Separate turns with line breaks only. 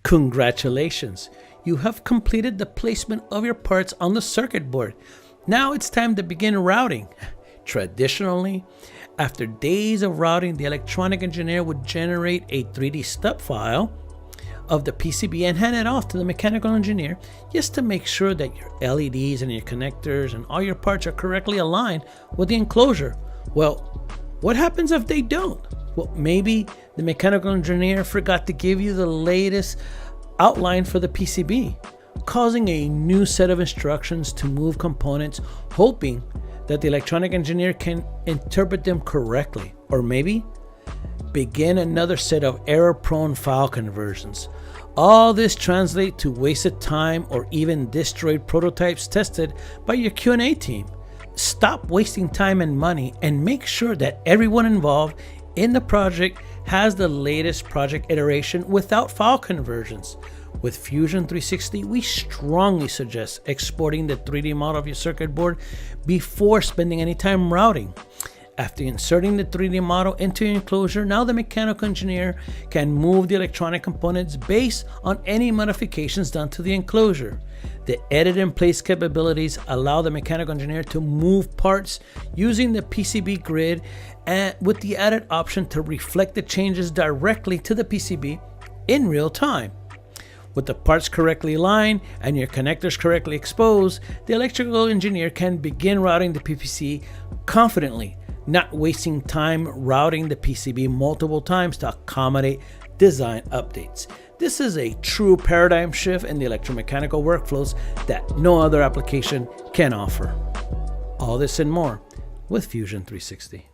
Congratulations! You have completed the placement of your parts on the circuit board. Now it's time to begin routing. Traditionally, after days of routing, the electronic engineer would generate a 3D stub file of the PCB and hand it off to the mechanical engineer just to make sure that your LEDs and your connectors and all your parts are correctly aligned with the enclosure. Well, what happens if they don't? Well, maybe the mechanical engineer forgot to give you the latest outline for the PCB, causing a new set of instructions to move components, hoping that the electronic engineer can interpret them correctly. Or maybe begin another set of error-prone file conversions. All this translates to wasted time or even destroyed prototypes tested by your Q&A team. Stop wasting time and money and make sure that everyone involved in the project has the latest project iteration without file conversions. With Fusion 360, we strongly suggest exporting the 3D model of your circuit board before spending any time routing. After inserting the 3D model into your enclosure, now the mechanical engineer can move the electronic components based on any modifications done to the enclosure. The edit and place capabilities allow the mechanical engineer to move parts using the PCB grid and with the added option to reflect the changes directly to the PCB in real time. With the parts correctly aligned and your connectors correctly exposed, the electrical engineer can begin routing the PCB confidently, not wasting time routing the PCB multiple times to accommodate design updates. This is a true paradigm shift in the electromechanical workflows that no other application can offer. All this and more with Fusion 360.